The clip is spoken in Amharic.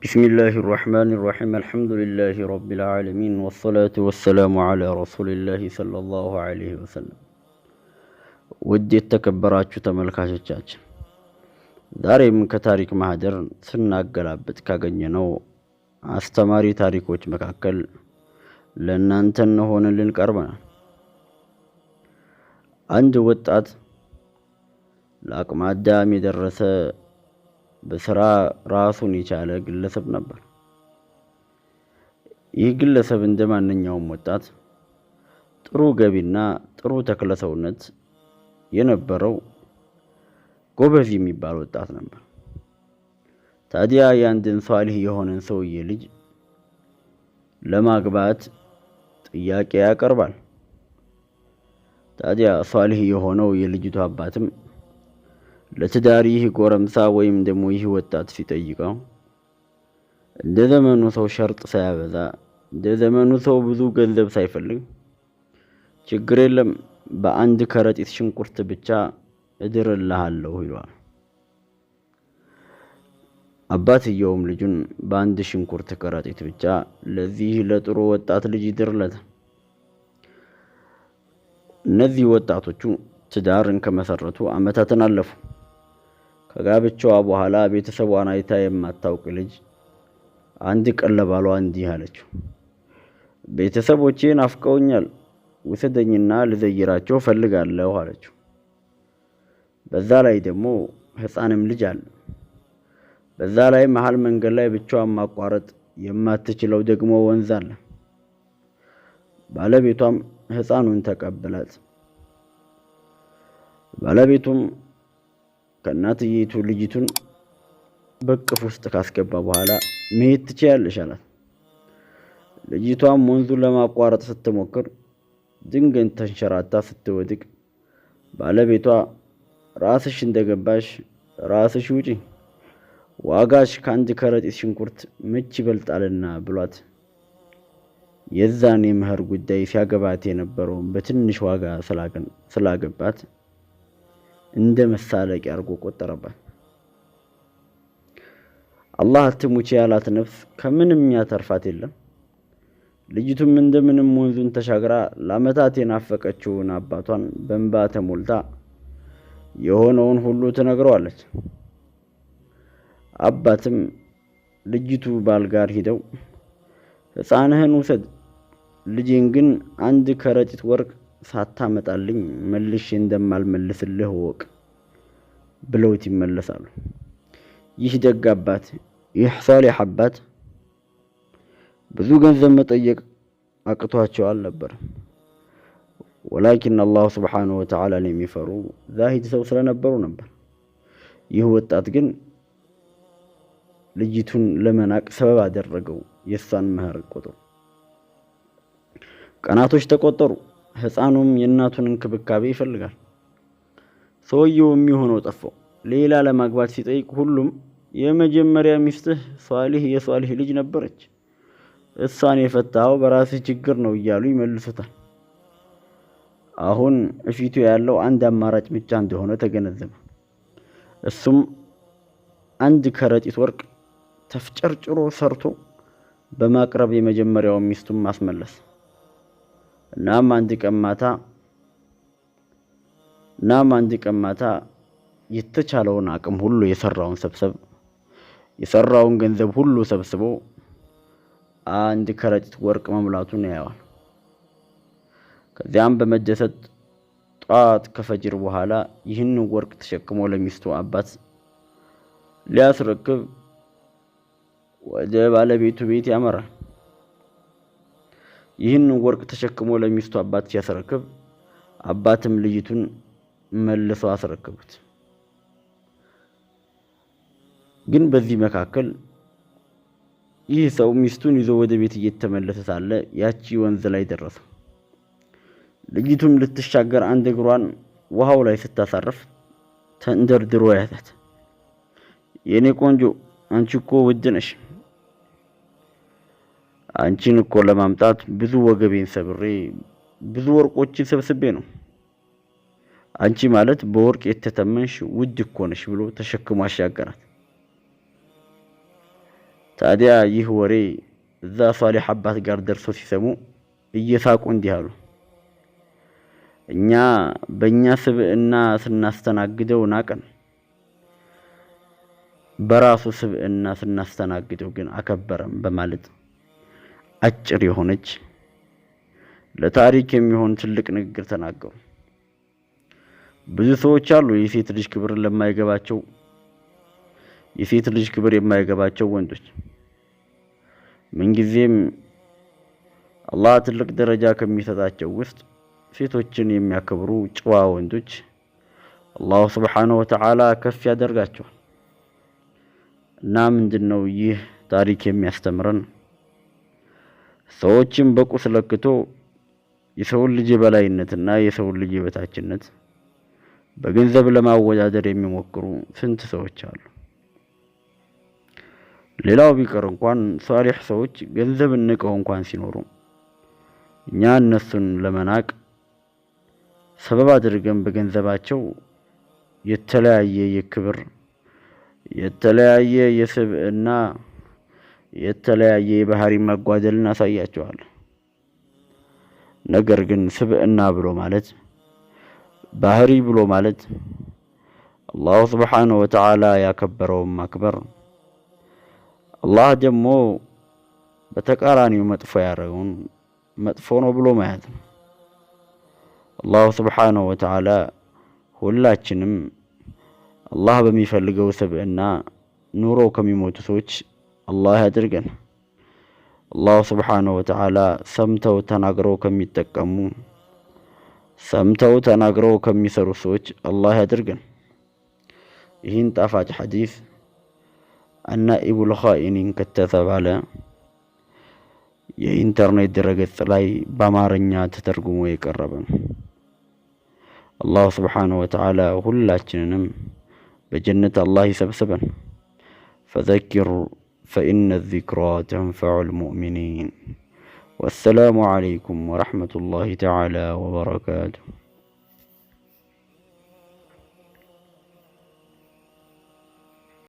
بسم الله الرحمن الرحيم الحمد لله رب العالمين والصلاة والسلام على رسول الله صلى الله عليه وسلم ودي التكبرات تملكاتቻች ዛሬም ከታሪክ ማህደር ስናገላብጥ ካገኘነው አስተማሪ ታሪኮች መካከል ለእናንተ ሆነልን ቀርበናል። አንድ ወጣት ለአቅመ አዳም የደረሰ በስራ ራሱን የቻለ ግለሰብ ነበር። ይህ ግለሰብ እንደማንኛውም ወጣት ጥሩ ገቢና ጥሩ ተክለ ሰውነት የነበረው ጎበዝ የሚባል ወጣት ነበር። ታዲያ ያንድን ሷሊህ የሆነን ሰውዬ ልጅ ለማግባት ጥያቄ ያቀርባል። ታዲያ ሷሊህ የሆነው የልጅቱ አባትም ለትዳር ይህ ጎረምሳ ወይም ደግሞ ይህ ወጣት ሲጠይቀው እንደ ዘመኑ ሰው ሸርጥ ሳያበዛ እንደ ዘመኑ ሰው ብዙ ገንዘብ ሳይፈልግ ችግር የለም በአንድ ከረጢት ሽንኩርት ብቻ እድርልሃለሁ ይሏል። አባትየውም ልጁን በአንድ ሽንኩርት ከረጢት ብቻ ለዚህ ለጥሩ ወጣት ልጅ ይድርለታል። እነዚህ ወጣቶቹ ትዳርን ከመሰረቱ ዓመታትን አለፉ። ከጋብቻዋ በኋላ ቤተሰቧን አይታ የማታውቅ ልጅ አንድ ቀን ለባሏ እንዲህ አለችው፣ ቤተሰቦቼ ናፍቀውኛል፣ ውሰደኝና ልዘይራቸው ፈልጋለሁ አለችው። በዛ ላይ ደግሞ ህፃንም ልጅ አለ። በዛ ላይ መሃል መንገድ ላይ ብቻዋን ማቋረጥ የማትችለው ደግሞ ወንዝ አለ። ባለቤቷም ህፃኑን ተቀበላት። ባለቤቱም ከእናትየቱ ልጅቱን በቅፍ ውስጥ ካስገባ በኋላ መሄድ ትችያለሽ አላት። ልጅቷም ወንዙን ለማቋረጥ ስትሞክር ድንገት ተንሸራታ ስትወድቅ ባለቤቷ ራስሽ እንደገባሽ ራስሽ ውጪ፣ ዋጋሽ ከአንድ ከረጢት ሽንኩርት መች ይበልጣልና ብሏት የዛን የመህር ጉዳይ ሲያገባት የነበረውን በትንሽ ዋጋ ስላገባት እንደ መሳለቂያ አድርጎ ቆጠረባት። አላህ አትሙቺ ያላት ነፍስ ከምንም ያተርፋት የለም። ልጅቱም እንደምንም ወንዙን ተሻግራ ለዓመታት የናፈቀችውን አባቷን በእንባ ተሞልታ የሆነውን ሁሉ ትነግረዋለች። አባትም ልጅቱ ባል ጋር ሂደው ህፃንህን ውሰድ፣ ልጄን ግን አንድ ከረጢት ወርቅ ሳታመጣልኝ መልሼ እንደማልመልስልህ ወቅ ብለውት ይመለሳሉ። ይህ ደግ አባት፣ ይህ ሷሊህ አባት ብዙ ገንዘብ መጠየቅ አቅቷቸው አልነበረም። ወላኪን አላህ ሱብሓነሁ ወተዓላ የሚፈሩ ዛሂድ ሰው ስለነበሩ ነበር። ይህ ወጣት ግን ልጅቱን ለመናቅ ሰበብ አደረገው። የሷን መህር ቆጥሮ ቀናቶች ተቆጠሩ። ህፃኑም የእናቱን እንክብካቤ ይፈልጋል። ሰውየው የሚሆነው ጠፋው። ሌላ ለማግባት ሲጠይቅ ሁሉም የመጀመሪያ ሚስትህ ሷሊህ የሷሊህ ልጅ ነበረች፣ እሷን የፈታው በራስህ ችግር ነው እያሉ ይመልሱታል። አሁን እፊቱ ያለው አንድ አማራጭ ብቻ እንደሆነ ተገነዘበ። እሱም አንድ ከረጢት ወርቅ ተፍጨርጭሮ ሰርቶ በማቅረብ የመጀመሪያውን ሚስቱን ማስመለስ። እናም አንድ ቀን ማታ የተቻለውን አቅም ሁሉ የሰራውን ገንዘብ ሁሉ ሰብስቦ አንድ ከረጢት ወርቅ መሙላቱን ያየዋል። ከዚያም በመደሰት ጧት ከፈጅር በኋላ ይህን ወርቅ ተሸክሞ ለሚስቱ አባት ሊያስረክብ ወደ ባለቤቱ ቤት ያመራል። ይህን ወርቅ ተሸክሞ ለሚስቱ አባት ሲያስረክብ አባትም ልጅቱን መልሰው አስረክቡት። ግን በዚህ መካከል ይህ ሰው ሚስቱን ይዞ ወደ ቤት እየተመለሰ ሳለ ያቺ ወንዝ ላይ ደረሰ። ልጅቱም ልትሻገር አንድ እግሯን ውሃው ላይ ስታሳርፍ ተንደርድሮ ያዛት። የኔ ቆንጆ አንቺ እኮ ውድ ነሽ፣ አንቺን እኮ ለማምጣት ብዙ ወገቤን ሰብሬ ብዙ ወርቆችን ሰብስቤ ነው። አንቺ ማለት በወርቅ የተተመንሽ ውድ እኮ ነሽ ብሎ ተሸክሞ አሻገራት። ታዲያ ይህ ወሬ እዛ ሷሊህ አባት ጋር ደርሶ ሲሰሙ እየሳቁ እንዲህ አሉ። እኛ በእኛ ስብዕና ስናስተናግደው ናቀን፣ በራሱ ስብዕና ስናስተናግደው ግን አከበረም በማለት አጭር የሆነች ለታሪክ የሚሆን ትልቅ ንግግር ተናገሩ። ብዙ ሰዎች አሉ የሴት ልጅ ክብር ለማይገባቸው የሴት ልጅ ክብር የማይገባቸው ወንዶች። ምንጊዜም አላህ ትልቅ ደረጃ ከሚሰጣቸው ውስጥ ሴቶችን የሚያከብሩ ጨዋ ወንዶች አላሁ ሱብሓነሁ ወተዓላ ከፍ ያደርጋቸዋል። እና ምንድነው ይህ ታሪክ የሚያስተምረን? ሰዎችን በቁስ ለክቶ የሰውን ልጅ የበላይነትና የሰውን ልጅ የበታችነት በገንዘብ ለማወዳደር የሚሞክሩ ስንት ሰዎች አሉ። ሌላው ቢቀር እንኳን ሷሊህ ሰዎች ገንዘብ ንቀው እንኳን ሲኖሩ እኛ እነሱን ለመናቅ ሰበብ አድርገን በገንዘባቸው የተለያየ የክብር የተለያየ የስብዕና የተለያየ የባህሪ መጓደል እናሳያቸዋለን። ነገር ግን ስብዕና ብሎ ማለት ባህሪ ብሎ ማለት አላሁ ሱብሓነሁ ወተዓላ ያከበረውን ማክበር፣ አላህ ደግሞ በተቃራኒው መጥፎ ያደረገውን መጥፎ ነው ብሎ ማየት ነው። አላሁ ሱብሓነሁ ወተዓላ ሁላችንም አላህ በሚፈልገው ስብዕና ኑሮ ከሚሞቱ ሰዎች አላህ ያድርገን። አላሁ ሱብሓነሁ ወተዓላ ሰምተው ተናግረው ከሚጠቀሙ ሰምተው ተናግረው ከሚሰሩ ሰዎች አላህ ያድርገን። ይህን ጣፋጭ ሐዲስ አናኢቡል ኻኢኒን ከተባለ የኢንተርኔት ድረገጽ ላይ በአማርኛ ተተርጉሞ የቀረበ ነው። አላሁ ሱብሓነሁ ወተዓላ ሁላችንንም በጀነት አላህ ይሰብስበን። ፈዘኪር ፈኢነ ዚክራ ተንፈዑል ሙእሚኒን። ወሰላሙ ዓለይኩም ወረሕመቱላሂ ተዓላ ወበረካቱሁ።